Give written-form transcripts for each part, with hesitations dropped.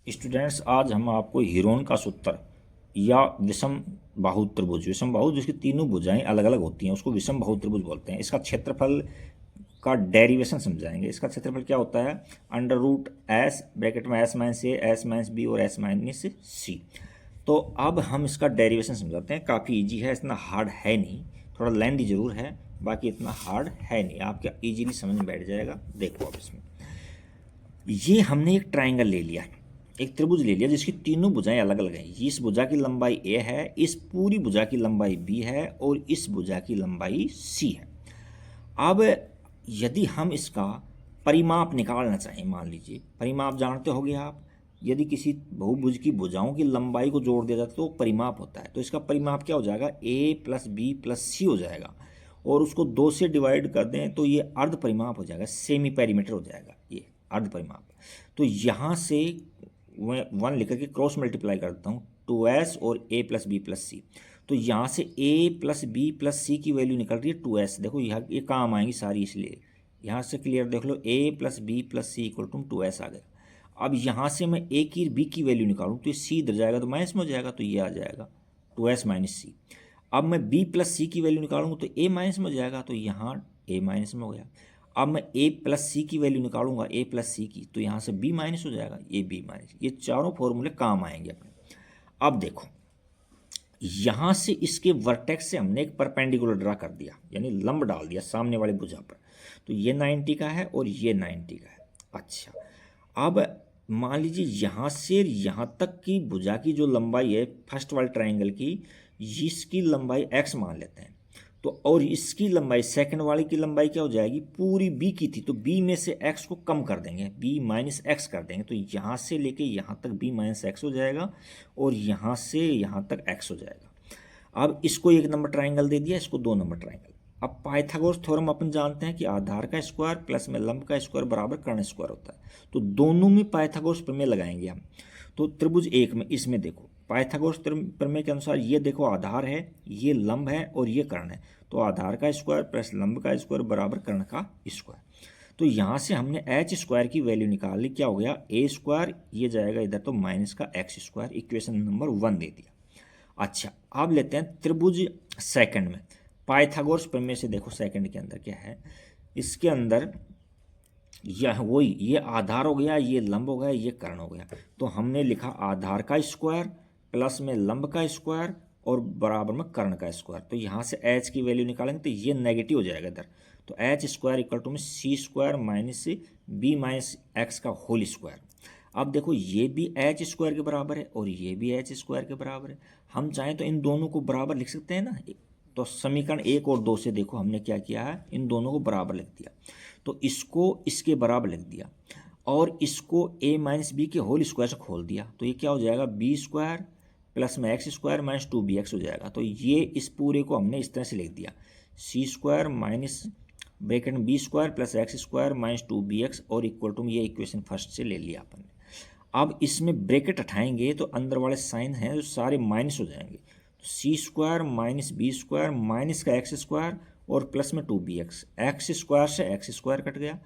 Students, आज हम आपको हीरोन का सूत्र या विषम बाहु त्रिभुज, विषम बाहु जिसकी तीनों भुजाएं अलग अलग होती हैं उसको विषम बाहु त्रिभुज बोलते हैं, इसका क्षेत्रफल का डेरिवेशन समझाएंगे। इसका क्षेत्रफल क्या होता है? अंडर रूट एस ब्रैकेट में एस माइनस ए, एस माइनस बी और एस माइनस सी। तो अब हम इसका डेरिवेशन समझाते हैं। काफ़ी इजी है, इतना हार्ड है नहीं, थोड़ा लेंदी ज़रूर है, बाकी इतना हार्ड है नहीं, आपके इजीली समझ में बैठ जाएगा। देखो अब इसमें ये हमने एक ट्राइंगल ले लिया, एक त्रिभुज ले लिया जिसकी तीनों भुजाएं अलग अलग हैं। इस भुजा की लंबाई ए है, इस पूरी भुजा की लंबाई बी है और इस भुजा की लंबाई सी है। अब यदि हम इसका परिमाप निकालना चाहें, मान लीजिए परिमाप जानते होंगे आप, यदि किसी बहुभुज की भुजाओं की लंबाई को जोड़ दिया जाता है तो परिमाप होता है। तो इसका परिमाप क्या हो जाएगा? ए प्लस बी प्लस सी हो जाएगा, और उसको 2 से डिवाइड कर दें तो ये अर्ध परिमाप हो जाएगा, सेमी पेरीमीटर हो जाएगा ये अर्ध परिमाप। तो यहाँ से मैं 1 लिख के क्रॉस मल्टीप्लाई कर देता हूँ, 2s और a प्लस बी प्लस सी। तो यहाँ से a प्लस बी प्लस सी की वैल्यू निकल रही है 2s। देखो यहाँ ये काम आएंगी सारी, इसलिए यहाँ से क्लियर देख लो, a plus b plus c equal to 2s आ गया। अब यहाँ से मैं a की b की वैल्यू निकालूँ तो ये c इधर जाएगा तो माइनस में हो जाएगा, तो ये आ जाएगा 2s माइनस सी। अब मैं b प्लस सी की वैल्यू निकालूंगा तो a माइनस में हो जाएगा, तो यहाँ a माइनस में हो गया। अब मैं a प्लस सी की वैल्यू निकालूंगा a प्लस सी की, तो यहाँ से b माइनस हो जाएगा, ये b माइनस। ये चारों फॉर्मूले काम आएंगे अपने। अब देखो यहाँ से इसके वर्टेक्स से हमने एक परपेंडिकुलर ड्रा कर दिया, यानी लंब डाल दिया सामने वाली भुजा पर। तो ये 90 का है और ये 90 का है। अच्छा, अब मान लीजिए यहाँ से यहाँ तक की भुजा की जो लंबाई है फर्स्ट वाले ट्राइंगल की, इसकी लंबाई x मान लेते हैं। तो और इसकी लंबाई सेकंड वाले की लंबाई क्या हो जाएगी? पूरी b की थी, तो b में से x को कम कर देंगे, b माइनस एक्स कर देंगे, तो यहाँ से लेके यहाँ तक b माइनस एक्स हो जाएगा और यहाँ से यहाँ तक x हो जाएगा। अब इसको 1 नंबर ट्राइंगल दे दिया, इसको 2 नंबर ट्राइंगल। अब पाइथागोरस थ्योरम अपन जानते हैं कि आधार का स्क्वायर प्लस में लंब का स्क्वायर बराबर कर्ण स्क्वायर होता है। तो दोनों में पाइथागोरस प्रमेय लगाएंगे हम। तो त्रिभुज 1 में इसमें देखो पाइथागोरस प्रमेय के अनुसार ये देखो आधार है, ये लंब है और ये कर्ण है, तो आधार का स्क्वायर प्लस लंब का स्क्वायर बराबर कर्ण का स्क्वायर। तो यहाँ से हमने एच स्क्वायर की वैल्यू निकाल ली, क्या हो गया? ए स्क्वायर, ये जाएगा इधर तो माइनस का एक्स स्क्वायर, इक्वेशन नंबर 1 दे दिया। अच्छा, अब लेते हैं त्रिभुज सेकंड में। पाइथागोरस प्रमेय से देखो सेकंड के अंदर क्या है, इसके अंदर यह वही, ये आधार हो गया, ये लंब हो गया, ये कर्ण हो गया। तो हमने लिखा आधार का स्क्वायर प्लस में लंब का स्क्वायर और बराबर में कर्ण का स्क्वायर। तो यहाँ से एच की वैल्यू निकालेंगे तो ये नेगेटिव हो जाएगा इधर, तो एच स्क्वायर इक्वल टू में c square minus b minus x का होल स्क्वायर। अब देखो ये भी एच स्क्वायर के बराबर है और ये भी एच स्क्वायर के बराबर है। हम चाहें तो इन दोनों को बराबर लिख सकते हैं ना। तो समीकरण 1 और 2 से देखो हमने क्या किया है, इन दोनों को बराबर लिख दिया। तो इसको इसके बराबर लिख दिया और इसको a माइनस बी के होल स्क्वायर से खोल दिया, तो ये क्या हो जाएगा? बी स्क्वायर प्लस में एक्स स्क्वायर माइनस 2bx हो जाएगा। तो ये इस पूरे को हमने इस तरह से लिख दिया, सी स्क्वायर माइनस ब्रैकेट में b square plus x square minus 2bx और इक्वल टू ये इक्वेशन फर्स्ट से ले लिया अपन ने। अब इसमें ब्रैकेट हटाएंगे तो अंदर वाले साइन हैं जो सारे माइनस हो जाएंगे, तो c square minus b square minus का एक्स स्क्वायर और प्लस में 2bx, एक्स स्क्वायर से एक्स स्क्वायर कट गया।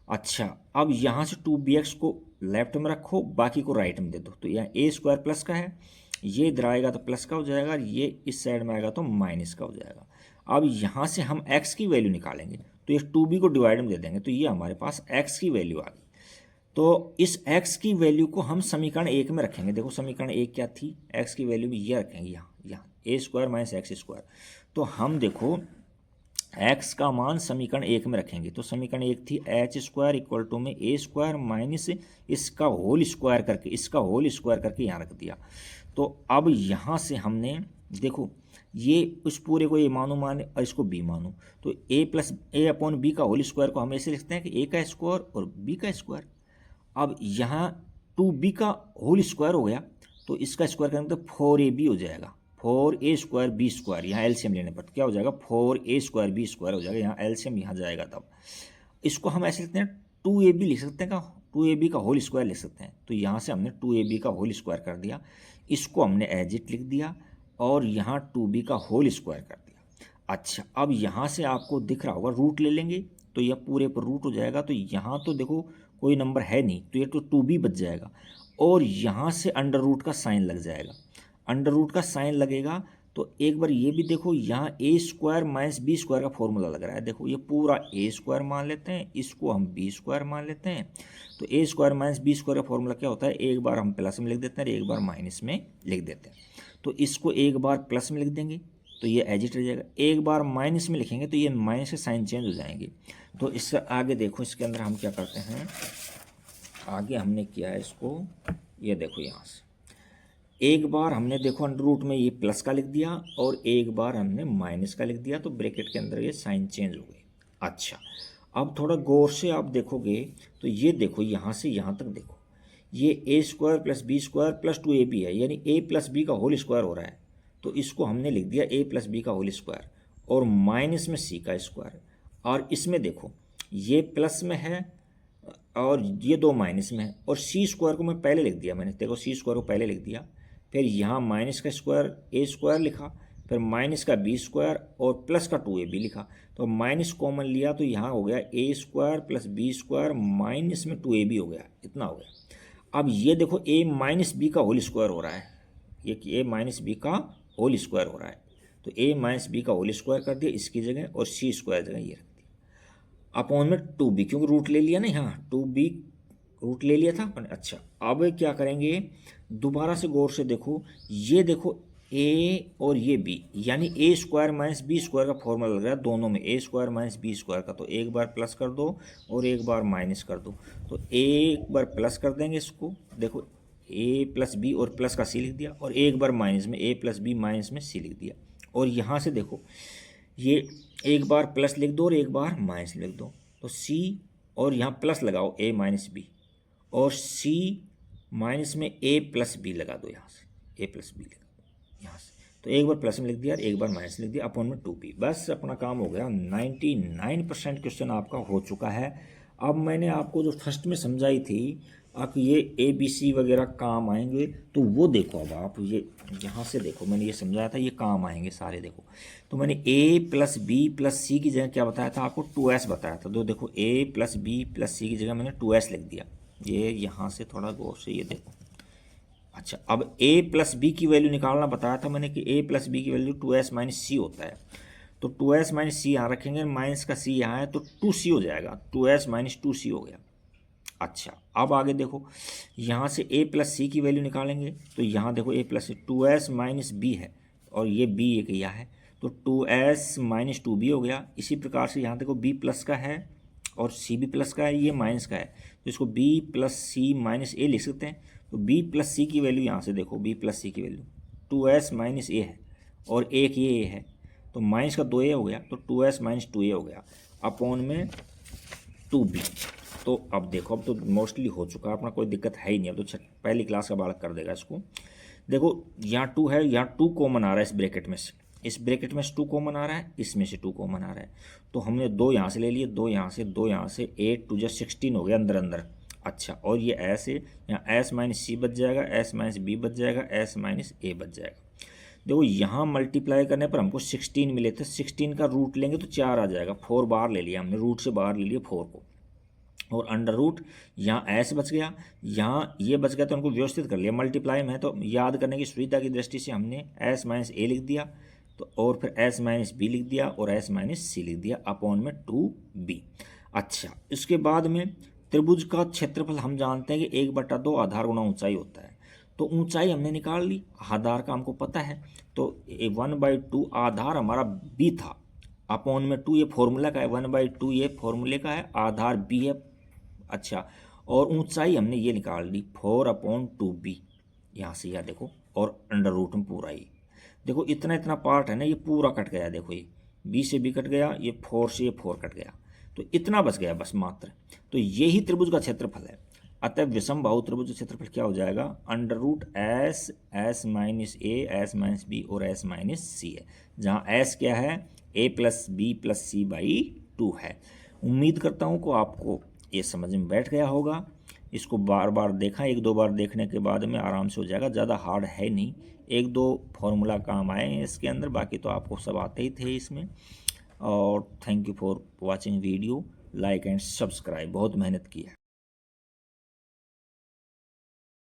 अच्छा, अब यहाँ से 2bx को लेफ्ट में रखो, बाकी को राइट में दे दो, तो यहाँ ए स्क्वायर प्लस का है, ये इधर आएगा तो प्लस का हो जाएगा, ये इस साइड में आएगा तो माइनस का हो जाएगा। अब यहाँ से हम x की वैल्यू निकालेंगे तो ये 2b को डिवाइड में दे देंगे, तो ये हमारे पास x की वैल्यू आ गई। तो इस x की वैल्यू को हम समीकरण 1 में रखेंगे। देखो समीकरण 1 क्या थी, x की वैल्यू भी ये रखेंगे यहाँ ए स्क्वायर माइनस एक्स स्क्वायर। तो हम देखो x का मान समीकरण 1 में रखेंगे, तो समीकरण 1 थी एच स्क्वायर इक्वल टू में ए स्क्वायर माइनस इसका होल स्क्वायर करके, इसका होल स्क्वायर करके यहाँ रख दिया। तो अब यहाँ से हमने देखो ये उस पूरे को ए मानो माने और इसको बी मानो, तो ए प्लस ए अपॉन बी का होल स्क्वायर को हम ऐसे लिखते हैं कि ए का स्क्वायर और बी का स्क्वायर। अब यहाँ 2b का होल स्क्वायर हो गया, तो इसका स्क्वायर करेंगे तो 4ab हो जाएगा, 4a स्क्वायर बी स्क्वायर, यहाँ एलसीएम लेने पर क्या हो जाएगा? 4a स्क्वायर बी स्क्वायर हो जाएगा, यहाँ एलसीएम यहाँ जाएगा। तब इसको हम ऐसे लिखते हैं 2ab लिख सकते हैं, का 2ab का होल स्क्वायर लिख सकते हैं। तो यहाँ से हमने 2ab का होल स्क्वायर कर दिया, इसको हमने एज इट लिख दिया और यहाँ 2b का होल स्क्वायर कर दिया। अच्छा, अब यहाँ से आपको दिख रहा होगा रूट ले लेंगे तो यह पूरे पर रूट हो जाएगा, तो यहाँ तो देखो कोई नंबर है नहीं, तो ये तो 2b बच जाएगा। और यहाँ से अंडर रूट का साइन लग जाएगा। अंडर रूट का साइन लगेगा तो एक बार ये भी देखो, यहाँ ए स्क्वायर माइनस बी स्क्वायर का फॉर्मूला लग रहा है। देखो ये पूरा ए स्क्वायर मान लेते हैं, इसको हम बी स्क्वायर मान लेते हैं। तो ए स्क्वायर माइनस बी स्क्वायर का फॉर्मूला क्या होता है, एक बार हम प्लस में लिख देते हैं, एक बार माइनस में लिख देते हैं। तो इसको एक बार प्लस में लिख देंगे तो ये एज इट रह जाएगा, एक बार माइनस में लिखेंगे तो ये माइनस के साइन चेंज हो जाएंगे। तो इससे आगे देखो, इसके अंदर हम क्या करते हैं, आगे हमने किया है इसको, ये देखो यहाँ से एक बार हमने देखो अंडर रूट में ये प्लस का लिख दिया और एक बार हमने माइनस का लिख दिया, तो ब्रैकेट के अंदर ये साइन चेंज हो गए। अच्छा, अब थोड़ा गौर से आप देखोगे तो ये देखो यहाँ से यहाँ तक देखो, ये A square plus B square plus 2ab है, यानी ए प्लस बी का होल स्क्वायर हो रहा है। तो इसको हमने लिख दिया ए प्लस बी का होल स्क्वायर और माइनस में सी का स्क्वायर। और इसमें देखो ये प्लस में है और ये दो माइनस में है, और सी स्क्वायर को मैं पहले लिख दिया, मैंने देखो सी स्क्वायर को पहले लिख दिया, फिर यहाँ माइनस का स्क्वायर ए स्क्वायर लिखा, फिर माइनस का बी स्क्वायर और प्लस का 2ab लिखा। तो माइनस कॉमन लिया तो यहाँ हो गया a square plus B square minus में 2ab हो गया, इतना हो गया। अब ये देखो ए माइनस बी का होल स्क्वायर हो रहा है, ये कि ए माइनस बी का होल स्क्वायर हो रहा है। तो ए माइनस बी का होल स्क्वायर कर दिया इसकी जगह और सी स्क्वायर जगह ये रख दिया, अपॉन में 2b, क्योंकि रूट ले लिया ना, यहाँ 2b रूट ले लिया था अपन। अच्छा, अब क्या करेंगे, दोबारा से गौर से देखो, ये देखो ए और ये बी, यानी ए स्क्वायर माइनस बी स्क्वायर का फॉर्मूला लग रहा है दोनों में, ए स्क्वायर माइनस बी स्क्वायर का। तो एक बार प्लस कर दो और एक बार माइनस कर दो, तो एक बार प्लस कर देंगे इसको, देखो ए प्लस बी और प्लस का सी लिख दिया, और एक बार माइनस में ए प्लस बी माइनस में सी लिख दिया। और यहाँ से देखो ये एक बार प्लस लिख दो और एक बार माइनस लिख दो, तो सी और यहाँ प्लस लगाओ ए माइनस बी, और सी माइनस में ए प्लस बी लगा दो, यहाँ से ए प्लस बी लगा दो यहाँ से। तो एक बार प्लस में लिख दिया और एक बार माइनस लिख दिया, अपॉन में 2b, बस अपना काम हो गया। 99% क्वेश्चन आपका हो चुका है। अब मैंने आपको जो फर्स्ट में समझाई थी आप ये ABC वगैरह काम आएंगे, तो वो देखो, अब आप ये यहाँ से देखो, मैंने ये समझाया था ये काम आएंगे सारे। देखो तो मैंने A प्लस बी प्लस सी की जगह क्या बताया था आपको, 2s बताया था। तो देखो A प्लस बी प्लस सी की जगह मैंने 2s लिख दिया, ये यहाँ से थोड़ा गौर से ये देखो। अच्छा, अब A प्लस बी की वैल्यू निकालना बताया था मैंने कि A प्लस बी की वैल्यू 2s माइनस सी होता है। तो 2s माइनस सी यहाँ रखेंगे, माइनस का सी यहाँ है तो 2c हो जाएगा, 2s माइनस 2c हो गया। अच्छा, अब आगे देखो, यहाँ से a प्लस सी की वैल्यू निकालेंगे, तो यहाँ देखो a plus 2s minus B है और ये b एक यह है, तो 2s माइनस 2b हो गया। इसी प्रकार से यहाँ देखो b प्लस का है और c भी प्लस का है, ये माइनस का है, तो इसको b plus c minus a लिख सकते हैं। तो b प्लस सी की वैल्यू यहाँ से देखो, b प्लस सी की वैल्यू 2s माइनस a है और एक ये a है, तो माइनस का 2a हो गया, तो 2s माइनस 2a हो गया, अपॉन में 2b। तो अब देखो, अब तो मोस्टली हो चुका है अपना, कोई दिक्कत है ही नहीं। अब तो पहली क्लास का बालक कर देगा इसको। देखो यहाँ 2 है, यहाँ 2 कॉमन आ रहा है इस ब्रैकेट में से, इस ब्रैकेट में से 2 कॉमन आ रहा है, इसमें से 2 कॉमन आ रहा है। तो हमने 2 यहाँ से ले लिए, 2 यहाँ से, 2 यहाँ से, 8 2 16 हो गया अंदर अंदर। अच्छा, और ये ऐसे यहाँ s माइनस सी बच जाएगा, s माइनस बी बच जाएगा, s माइनस ए बच जाएगा। देखो यहाँ मल्टीप्लाई करने पर हमको 16 मिले थे, 16 का रूट लेंगे तो 4 आ जाएगा, 4 बाहर ले लिया हमने, रूट से बाहर ले लिया 4 को, और अंडर रूट यहाँ s बच गया, यहाँ ये बच गया, तो उनको व्यवस्थित कर लिया। मल्टीप्लाई में है तो याद करने की सुविधा की दृष्टि से हमने s माइनस ए लिख दिया, तो और फिर s माइनस बी लिख दिया और s माइनस सी लिख दिया, अपॉन में 2b। अच्छा, इसके बाद में त्रिभुज का क्षेत्रफल हम जानते हैं कि 1/2 आधार गुना ऊंचाई होता है। तो ऊंचाई हमने निकाल ली, आधार का हमको पता है, तो 1/2 आधार हमारा b था, अपॉन में 2 ये फॉर्मूला का है, 1/2 ये फॉर्मूले का है, आधार b है। अच्छा, और ऊंचाई हमने ये निकाल ली 4/2b, यहाँ से यह देखो, और अंडर रूट में पूरा ही देखो, इतना इतना पार्ट है ना, ये पूरा कट गया। देखो ये b से b कट गया, ये 4 से ये 4 कट गया, तो इतना बच गया बस मात्र। तो यही त्रिभुज का क्षेत्रफल है। अतः विषम बाहु त्रिभुज का क्षेत्रफल क्या हो जाएगा, under root s minus a, s minus b और s माइनस सी है, जहाँ s क्या है, a plus b plus c by 2 है। उम्मीद करता हूँ कि आपको ये समझ में बैठ गया होगा। इसको बार बार देखा, 1-2 बार देखने के बाद में आराम से हो जाएगा, ज़्यादा हार्ड है नहीं, 1-2 फॉर्मूला काम आए हैं इसके अंदर, बाकी तो आपको सब आते ही थे इसमें। और thank you for watching video, like and subscribe, बहुत मेहनत की है।